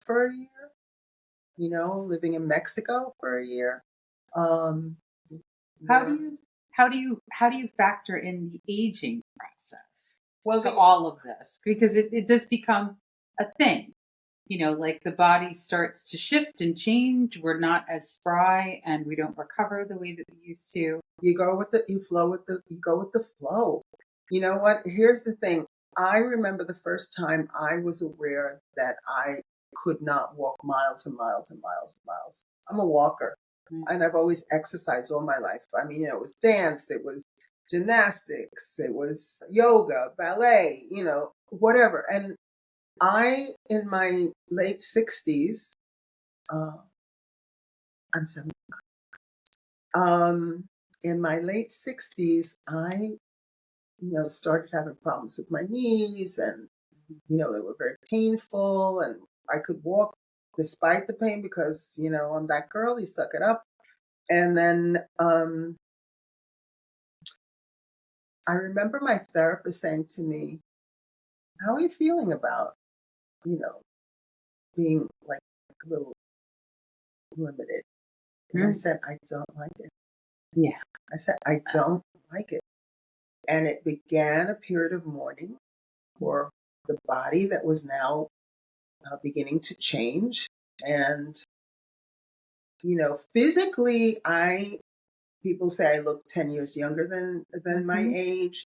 for a year, living in Mexico for a year. Um, How where, do you how do you factor in the aging process well, to all of this? Because it does become a thing. Like the body starts to shift and change. We're not as spry and we don't recover the way that we used to. you go with the flow. You know what? Here's the thing. I remember the first time I was aware that I could not walk miles and miles and miles and miles. I'm a walker, Right. and I've always exercised all my life. I mean, it was dance, it was gymnastics, it was yoga, ballet, whatever. And in my late 60s, uh, I'm 70. In my late 60s, I started having problems with my knees, and they were very painful, and I could walk despite the pain because I'm that girl. You suck it up. And then I remember my therapist saying to me, "How are you feeling about you know being like a little limited?" And I Mm. said, "I don't like it." Yeah. I said, "I don't like it." And it began a period of mourning for the body that was now beginning to change. And, physically, people say I look 10 years younger than my Hmm. age,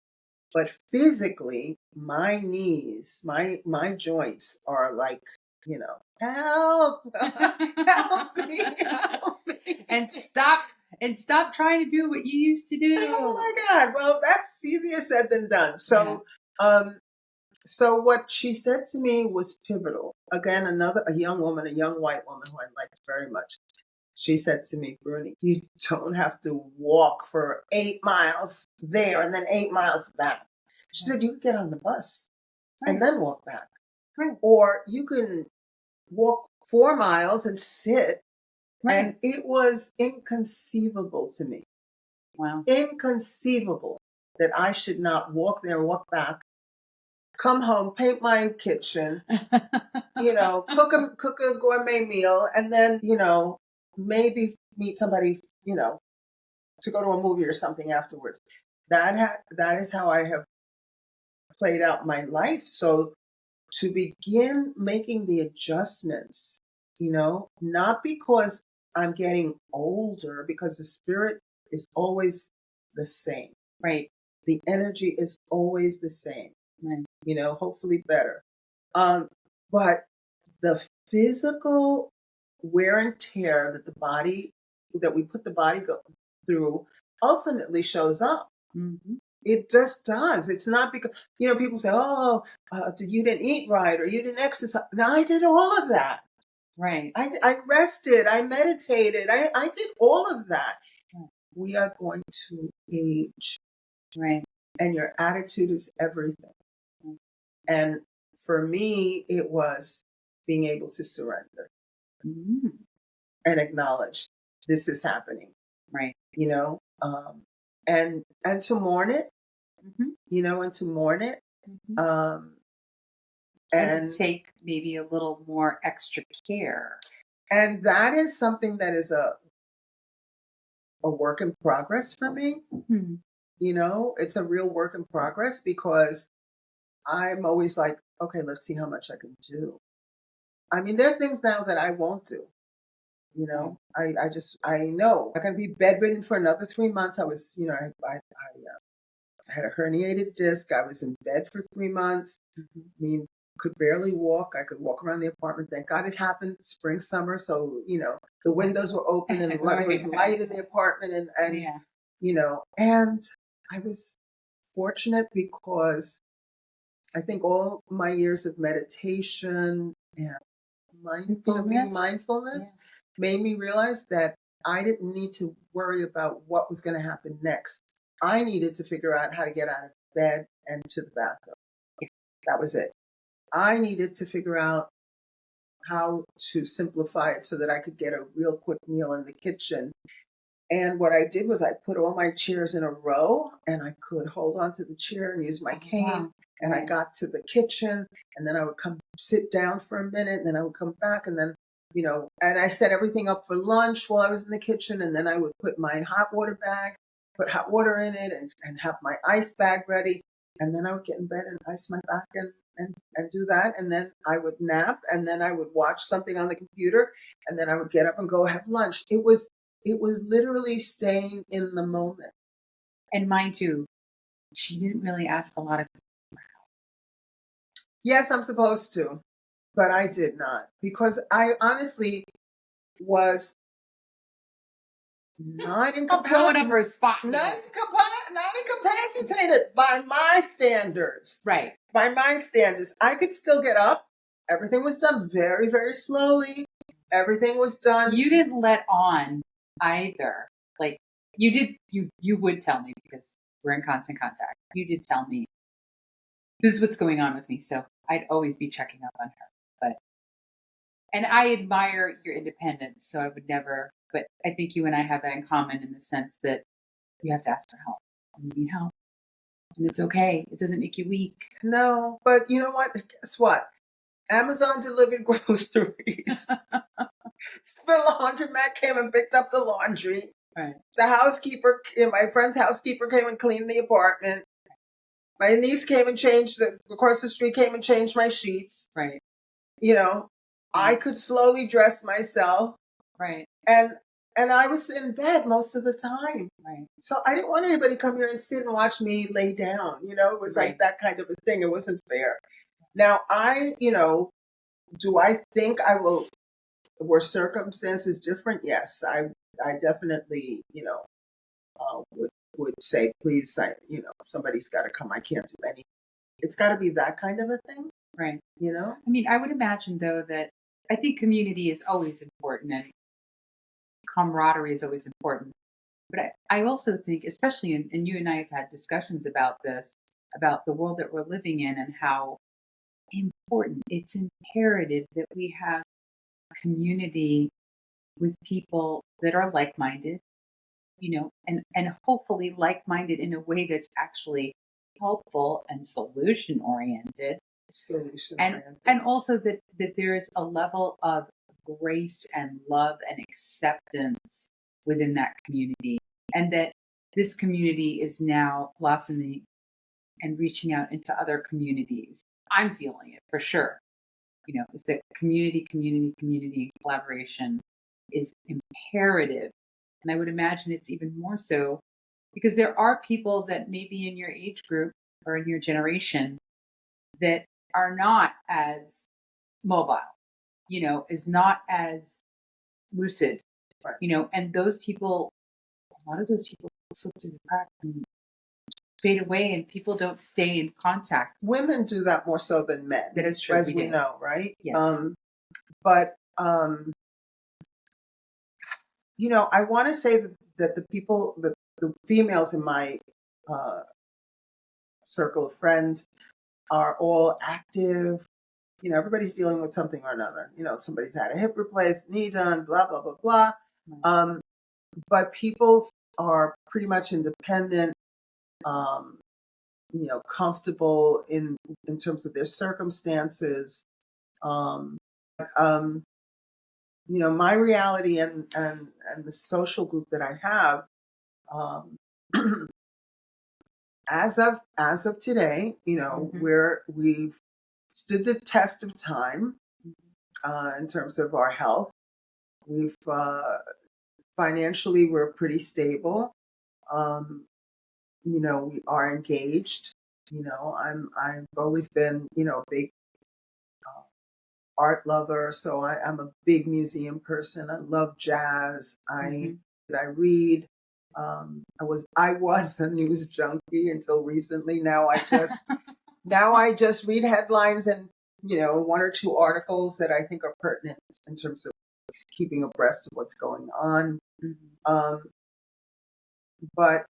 but physically, my knees, my joints are like, help, help me, help me. and stop trying to do what you used to Oh do. my God. Well, that's easier said than done. Yeah. Um, So what she said to me was pivotal. Again, a young woman, a young white woman who I liked very much. She said to me, Bruni, you don't have to walk for 8 miles there and then 8 miles back. She said, you can get on the bus and Right. then walk back. Right. Or you can walk 4 miles and sit. Right. And it was inconceivable to me, Wow. inconceivable that I should not walk there, walk back, come home, paint my kitchen, cook a gourmet meal, and then, maybe meet somebody, to go to a movie or something afterwards. That is how I have played out my life. So to begin making the adjustments, not because I'm getting older, because the spirit is always the same. Right. The energy is always the same, Right. hopefully better. Um, but the physical wear and tear that we put the body through ultimately shows up. Hmm. It just does. It's not because, people say, oh, you didn't eat right or you didn't exercise. No, I did all of that. Right. I rested, I meditated, I did all of that. We are going to age, Right. and your attitude is everything. And for me, it was being able to surrender Mm. and acknowledge this is happening, Right. you know, um, and to mourn it, Hmm. and to mourn it, Hmm. um, And to and take maybe a little more extra care. and that is something that is a work in progress for me. Hmm. It's a real work in progress because I'm always like, okay, let's see how much I can do. I mean, there are things now that I won't do. Right. I know I can be bedridden for another 3 months. I was, I had a herniated disc. I was in bed for 3 months. Hmm. I mean, could barely walk. I could walk around the apartment. Thank God it happened spring, summer. So, the windows were open and there was light in the apartment Yeah. and I was fortunate because I think all my years of meditation and being Mindfulness. Yeah. mindfulness made me realize that I didn't need to worry about what was going to happen next. I needed to figure out how to get out of bed and to the bathroom. That was it. I needed to figure out how to simplify it so that I could get a real quick meal in the kitchen. And what I did was I put all my chairs in a row and I could hold on to the chair and use my Oh, cane wow. And I got to the kitchen, and then I would come sit down for a minute, and then I would come back, and then, and I set everything up for lunch while I was in the kitchen, and then I would put my hot water bag, put hot water in it, and have my ice bag ready. And then I would get in bed and ice my back and do that. And then I would nap, and then I would watch something on the computer, and then I would get up and go have lunch. It was literally staying in the moment. And mind you, she didn't really ask a lot of people. Yes, I'm supposed to, but I did not, because I honestly was not blowing up her spot. Not incapacitated by my standards. Right. By my standards. I could still get up. Everything was done very, very slowly. Everything was done. You didn't let on either. Like you did, you would tell me, because we're in constant contact. You did tell me this is what's going on with me. So I'd always be checking up on her. And I admire your independence. So I would never, but I think you and I have that in common, in the sense that you have to ask for help. You need help. And it's okay. It doesn't make you weak. No, but you know what? Guess what? Amazon delivered groceries. The laundromat came and picked up the laundry. Right. The housekeeper, my friend's housekeeper, came and cleaned the apartment. My niece came and changed, across the street came and changed my sheets. Right. I could slowly dress myself. Right. And I was in bed most of the time. Right. So I didn't want anybody to come here and sit and watch me lay down. It was like that kind of a thing. It wasn't fair. Now, do I think were circumstances different? Yes, I definitely, would say, please, somebody's got to come. I can't do anything. It's got to be that kind of a thing. Right. I mean, I would imagine, though, that I think community is always important, and camaraderie is always important. But I also think, especially, and you and I have had discussions about this, about the world that we're living in, and how important, it's imperative that we have community with people that are like-minded, and hopefully like-minded in a way that's actually helpful and solution-oriented. And also that there is a level of grace and love and acceptance within that community, and that this community is now blossoming and reaching out into other communities. I'm feeling it for sure. Is that community collaboration is imperative. And I would imagine it's even more so because there are people that maybe in your age group or in your generation that are not as mobile, is not as lucid, and those people, a lot of those people slip through the cracks and fade away, and people don't stay in contact. Women do that more so than men. That is true. As we know, right? Yes. But I want to say that the people, the females in my circle of friends are all active. Everybody's dealing with something or another. Somebody's had a hip replaced, knee done, blah, blah, blah, blah. Right. But people are pretty much independent, comfortable in terms of their circumstances. My reality and the social group that I have, as of today, we've stood the test of time in terms of our health. We've financially, we're pretty stable. We are engaged. I've always been, a big art lover, so I'm a big museum person. I love jazz. I read. I was a news junkie until recently. Now I just read headlines and one or two articles that I think are pertinent in terms of keeping abreast of what's going on. But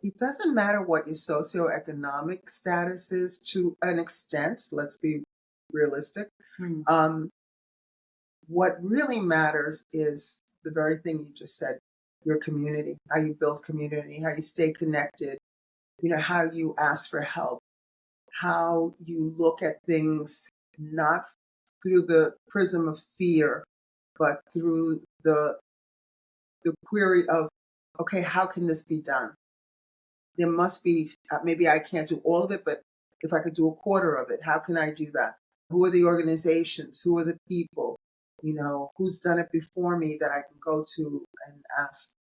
it doesn't matter what your socioeconomic status is to an extent. Let's be realistic. What really matters is the very thing you just said, your community, how you build community, how you stay connected, how you ask for help, how you look at things not through the prism of fear, but through the query of, okay, how can this be done? There must be, maybe I can't do all of it, but if I could do a quarter of it, how can I do that? Who are the organizations? Who are the people? Who's done it before me that I can go to and ask,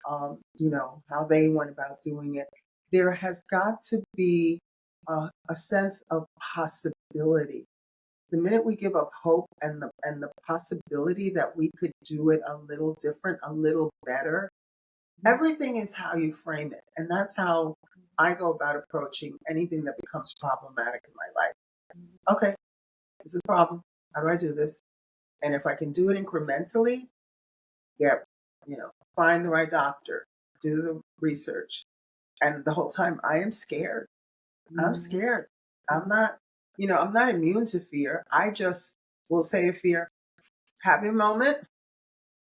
how they went about doing it. There has got to be a sense of possibility. The minute we give up hope and the possibility that we could do it a little different, a little better, everything is how you frame it. And that's how I go about approaching anything that becomes problematic in my life. Okay, it's a problem. How do I do this? And if I can do it incrementally, find the right doctor, do the research. And the whole time I am scared. I'm scared. I'm not, I'm not immune to fear. I just will say to fear, have your moment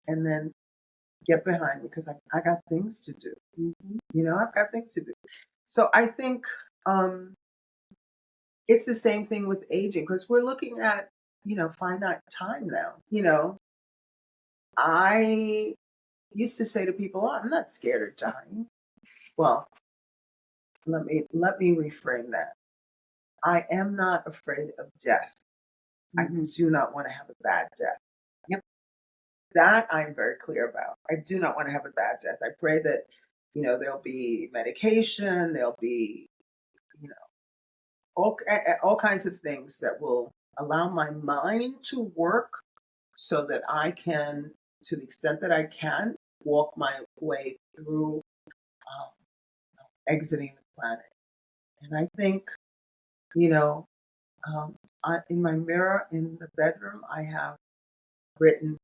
and then get behind me because I got things to do. I've got things to do. So I think it's the same thing with aging because we're looking at, finite time now. I used to say to people, oh, I'm not scared of dying. Well, let me reframe that. I am not afraid of death. I do not want to have a bad death. Yep. That I'm very clear about. I do not want to have a bad death. I pray that, there'll be medication, there'll be, all kinds of things that will allow my mind to work so that I can, to the extent that I can, walk my way through exiting the planet. And I think, in my mirror in the bedroom, I have written,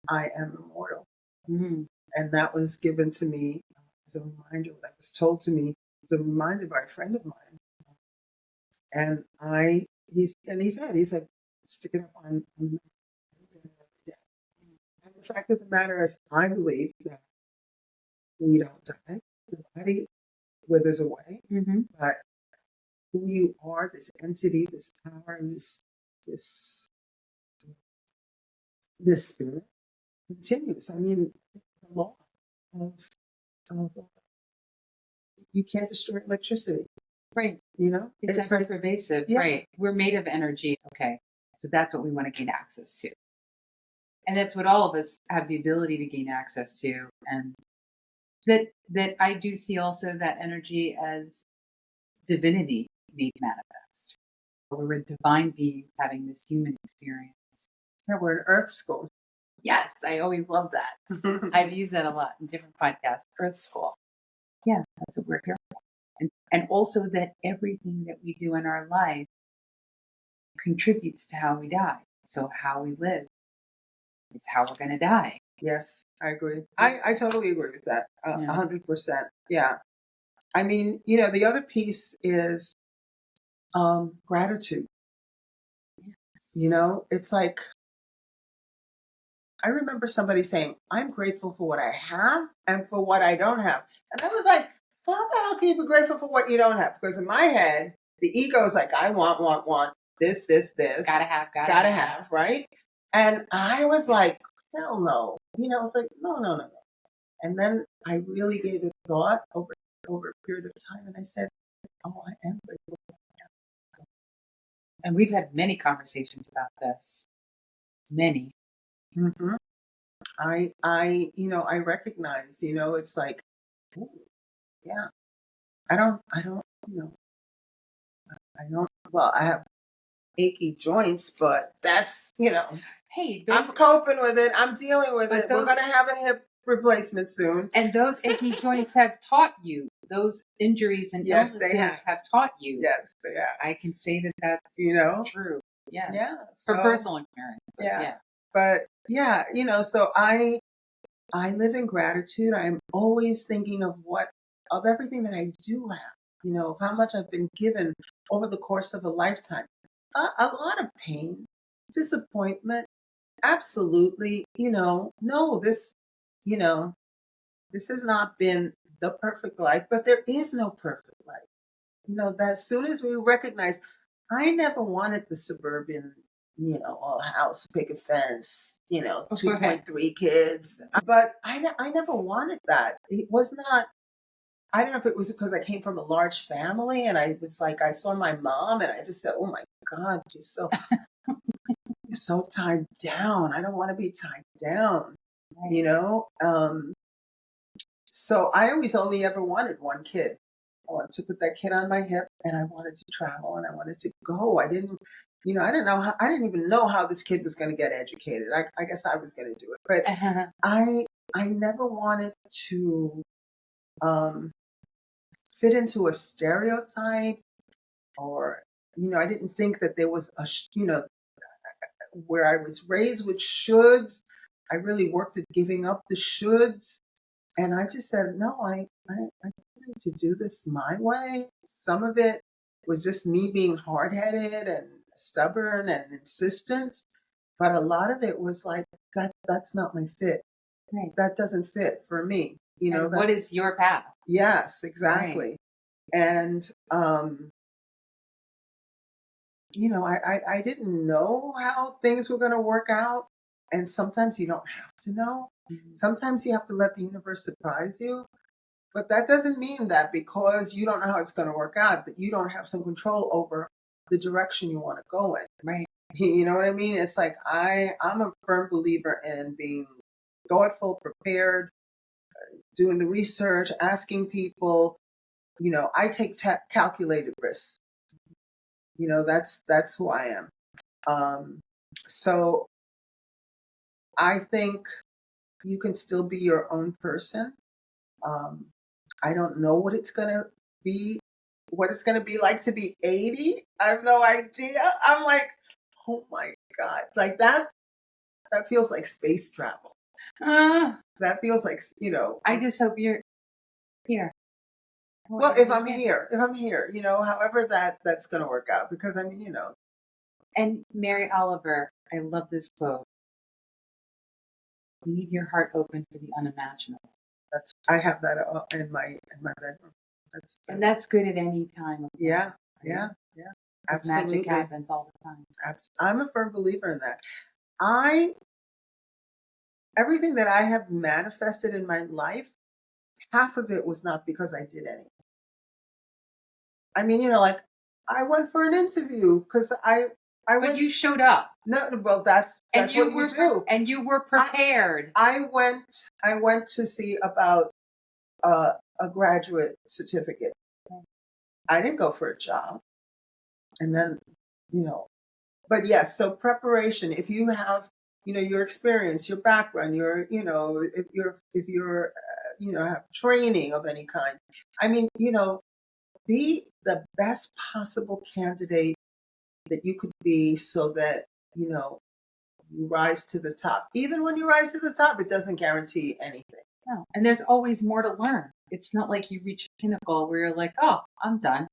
I am immortal. And that was given to me as a reminder, that was told to me as a reminder by a friend of mine. And he said, stick it up on and the fact of the matter is, I believe that we don't die. The body withers away, but who you are, this entity, this power, and this spirit continues. I mean, the law of you can't destroy electricity. Right. It's ever pervasive. Yeah. Right. We're made of energy. Okay. So that's what we want to gain access to. And that's what all of us have the ability to gain access to. And that I do see also that energy as divinity made manifest. We're a divine beings having this human experience. Yeah, we're in Earth School. Yes, I always love that. I've used that a lot in different podcasts. Earth School. Yeah, that's what we're here for. And also that everything that we do in our life contributes to how we die. So how we live is how we're going to die. Yes, I agree. I totally agree with that. 100%. Yeah. I mean, the other piece is gratitude. Yes. It's like, I remember somebody saying, I'm grateful for what I have and for what I don't have. And I was like, how the hell can you be grateful for what you don't have? Because in my head, the ego is like, I want, this. Gotta have, right? And I was like, hell no. It's like, no. And then I really gave it thought over a period of time. And I said, oh, I am grateful. And we've had many conversations about this. Many. I recognize, it's like, ooh, yeah, I don't, well, I have achy joints, but that's, hey, I'm coping with it. I'm dealing with it. We're going to have a hip replacement soon. And those achy joints have taught you, those injuries and illnesses have taught you. Yes, they have. I can say that that's true. Yes. Yeah. For personal experience. But yeah, so I live in gratitude. I'm always thinking of everything that I do have, of how much I've been given over the course of a lifetime. A lot of pain, disappointment, absolutely, no, this, This has not been the perfect life, but there is no perfect life. That as soon as we recognize, I never wanted the suburban, all house, picket fence, Right. 2.3 kids. But I never wanted that. It was not, I don't know if it was because I came from a large family and I was like, I saw my mom and I just said, oh my God, you're so tied down. I don't want to be tied down, Right. you know? So I always only ever wanted one kid. I wanted to put that kid on my hip and I wanted to travel and I wanted to go. I didn't know how, I didn't even know how this kid was going to get educated. I guess I was going to do it, but I never wanted to, um, fit into a stereotype or, I didn't think that there was where I was raised with shoulds. I really worked at giving up the shoulds. And I just said, no, I need to do this my way. Some of it was just me being hard headed and stubborn and insistent. But a lot of it was like, that's not my fit. Right. That doesn't fit for me. And what is your path? Yes, Right. exactly. And, I didn't know how things were going to work out. And sometimes you don't have to know. Mhm. Sometimes you have to let the universe surprise you. But that doesn't mean that because you don't know how it's going to work out, that you don't have some control over the direction you want to go in. Right. You know what I mean? It's like I'm a firm believer in being thoughtful, prepared, doing the research, asking people. I take calculated risks. That's who I am. So I think you can still be your own person. Um, I don't know be, what it's gonna be like to be 80. I have no idea. I'm like, oh my God, like that. That feels like space travel. Uh, That feels like I just hope you're here. Well, if I'm here, however that's gonna work out. Because I mean, And Mary Oliver, I love this quote. Leave your heart open for the unimaginable. I have that in my bedroom. And that's good at any time of Yeah, life, yeah, right? yeah. Because magic Absolutely. happens all the time. I'm a firm believer in that. I Everything that I have manifested in my life, half of it was not because I did anything. I mean, like I went for an interview because I But went. you showed up. No, well, that's And what you do. and you were I prepared. I went to see about a graduate certificate. I didn't go for a job, and then you know but yes, so preparation, if you have, your experience, your background, if you're have training of any kind, I mean, be the best possible candidate that you could be so that you rise to the top. Even when you rise to the top, it doesn't guarantee anything. No. And there's always more to learn. It's not like you reach a pinnacle where you're like, oh, I'm done.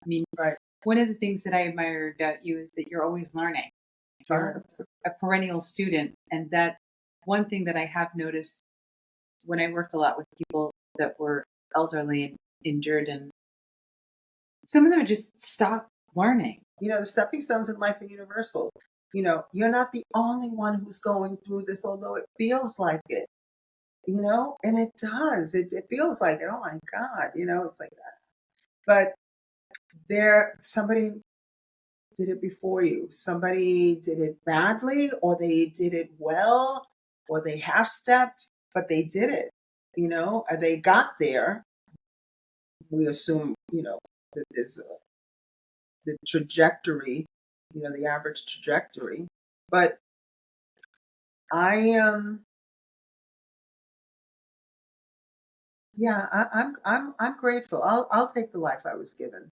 I mean, Right. one of the things that I admire about you is that you're always learning. You're a perennial student. And that one thing that I have noticed when I worked a lot with people that were elderly and injured, and some of them just stopped learning. The stepping stones in life are universal. You're not the only one who's going through this, although it feels like it. And it does. It feels like it. Oh my God, it's like that. But somebody did it before you. Somebody did it badly, or they did it well, or they half stepped, but they did it. They got there. We assume, that there's the trajectory, the average trajectory. But I am, yeah, I'm grateful. I'll take the life I was given.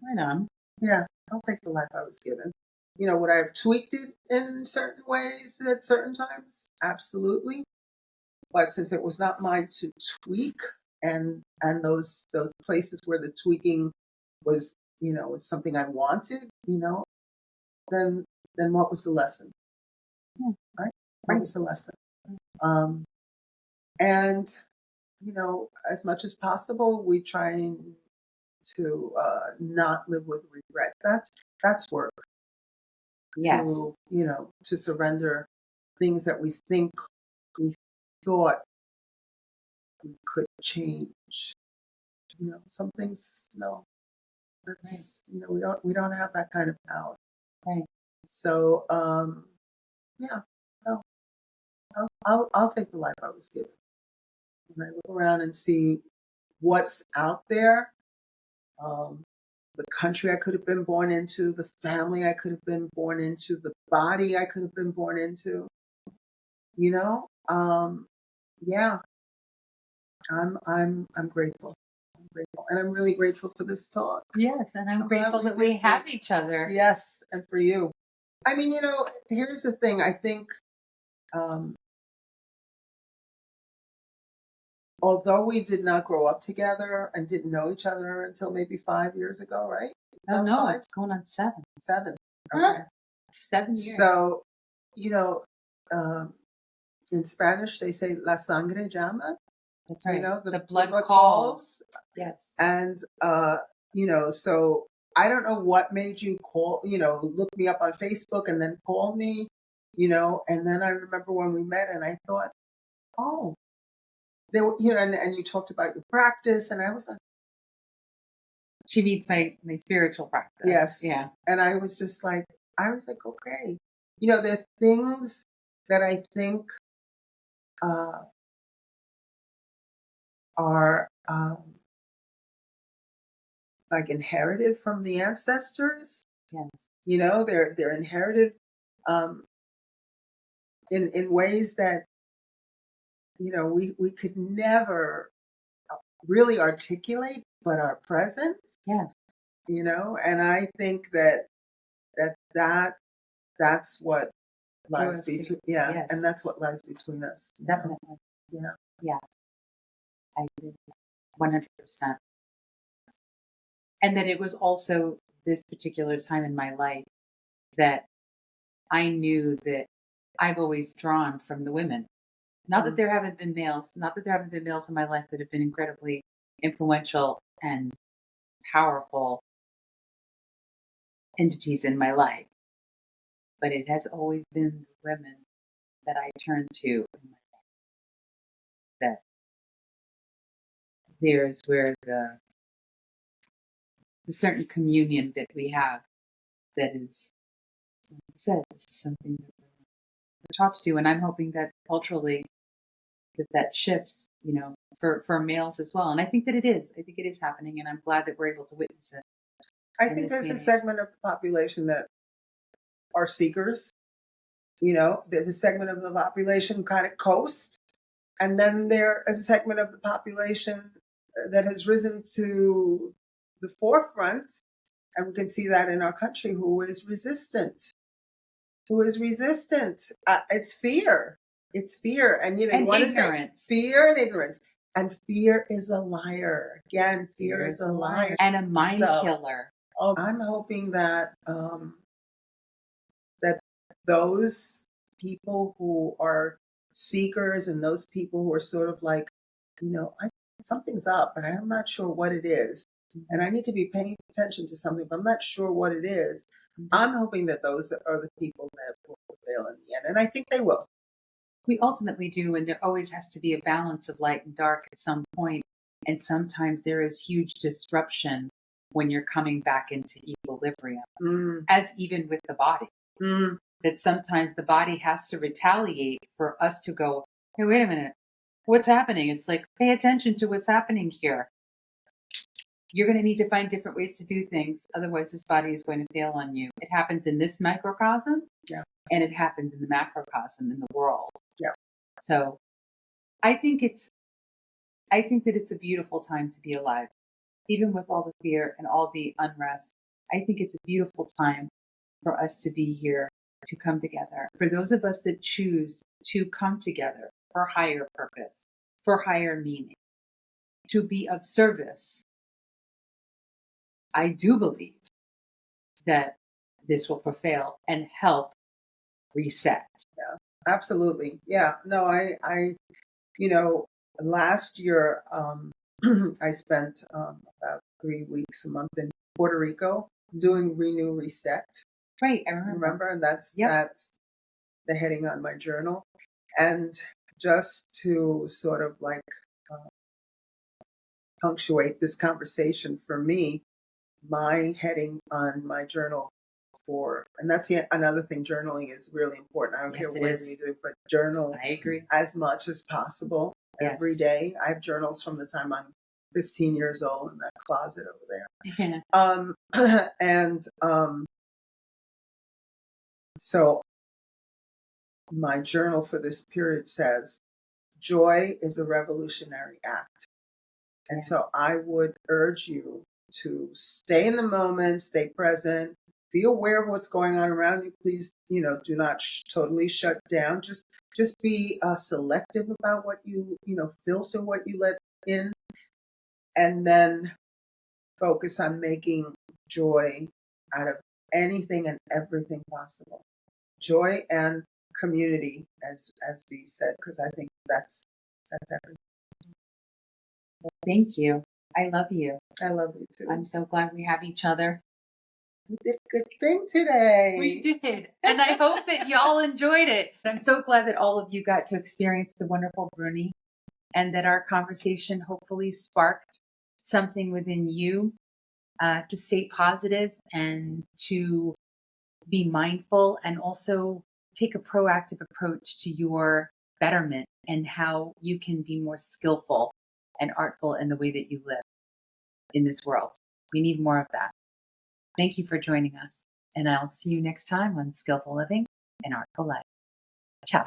Right on. Yeah, I'll take the life I was given. Would I have tweaked it in certain ways at certain times? Absolutely. But since it was not mine to tweak, and those places where the tweaking was something I wanted, then what was the lesson? Yeah. Right? What was the lesson? And as much as possible, we try to not live with regret. That's work Yes. to surrender things that we think we thought we could change. Some things, no, Right. that's we don't have that kind of power. Right. So yeah, no, I'll take the life I was given. When I look around and see what's out there, um, the country I could have been born into, the family I could have been born into, the body I could have been born into. You know, yeah, I'm grateful. I'm grateful, and I'm really grateful for this talk. Yes, and I'm I'm glad grateful we that we did have this. each other. Yes, and for you. I mean, here's the thing. I think, um, although we did not grow up together and didn't know each other until maybe 5 years ago, right? Oh About no, five, it's going on 7. 7. Huh? Okay. 7 years. So, you know, um, in Spanish they say "la sangre llama." That's right. The The blood calls. calls, Yes. and so I don't know what made you call. Look me up on Facebook and then call me. And then I remember when we met, and I thought, oh, there were, and you talked about your practice, and I was like, She meets my spiritual practice. yes, Yeah. and I was like, okay, there are things that I think uh, are like inherited from the ancestors. Yes. They're inherited um, in ways that we could never really articulate, but are present. Yes. And I think that's what Drew lies us to. between, yeah, and Yes. that's what lies between us. Definitely. Yeah. Yeah. I agree. 100%. And that it was also this particular time in my life that I knew that I've always drawn from the women. Not that Mm. there haven't been males, not that there haven't been males in my life that have been incredibly influential and powerful entities in my life, but it has always been the women that I turn to in my life. That there's where the certain communion that we have that is, like I said, this is something that we're taught to do, and I'm hoping that culturally that shifts, for males as well. And I think that it is. I think it is happening, and I'm glad that we're able to witness it I in think this there's day a and age. segment of the population that are seekers. There's a segment of the population who kind of coast, and then there is a segment of the population that has risen to the forefront, and we can see that in our country, who is resistant. It's fear. It's fear. And you And want to say ignorance. fear and ignorance. And fear is a liar. Again, fear is a liar. And a mind Stuff. killer. Oh, I'm hoping that those people who are seekers, and those people who are sort of like, something's up, and I'm not sure what it is. And I need to be paying attention to something, but I'm not sure what it is. I'm hoping that those are the people that will prevail in the end. And I think they will. We ultimately do, and there always has to be a balance of light and dark at some point. And sometimes there is huge disruption when you're coming back into equilibrium, Mm, as even with the body. mm, That sometimes the body has to retaliate for us to go, hey, wait a minute, what's happening? It's like, pay attention to what's happening here. You're going to need to find different ways to do things. Otherwise, this body is going to fail on you. It happens in this microcosm, yeah, and it happens in the macrocosm in the world. yeah. So I think that it's a beautiful time to be alive, even with all the fear and all the unrest. I think it's a beautiful time for us to be here, to come together. For those of us that choose to come together for higher purpose, for higher meaning, to be of service, I do believe that this will prevail and help reset. Absolutely. Yeah. No, I, you know, last year, I spent about 3 weeks, a month in Puerto Rico doing Renew Reset. Right, I remember. Remember, and that's Yep. that's the heading on my journal, and just to sort of like uh, punctuate this conversation for me, my heading on my journal and that's another thing, journaling is really important. I don't Yes, care it where is. you do it, but journal I agree. as much as possible every Yes. day. I have journals from the time I'm 15 years old in that closet over there. Yeah. And so my journal for this period says, joy is a revolutionary act. And Yeah. so I would urge you to stay in the moment, stay present, be aware of what's going on around you. Please, do not totally shut down. Just be selective about what filter what you let in, and then focus on making joy out of anything and everything possible. Joy and community, as Dee said, because I think that's everything. Thank you. I love you. I love you too. I'm so glad we have each other. We did a good thing today. We did. And I hope that y'all enjoyed it. I'm so glad that all of you got to experience the wonderful Bruni, and that our conversation hopefully sparked something within you to stay positive and to be mindful, and also take a proactive approach to your betterment and how you can be more skillful and artful in the way that you live in this world. We need more of that. Thank you for joining us, and I'll see you next time on Skillful Living and Artful Life. Ciao.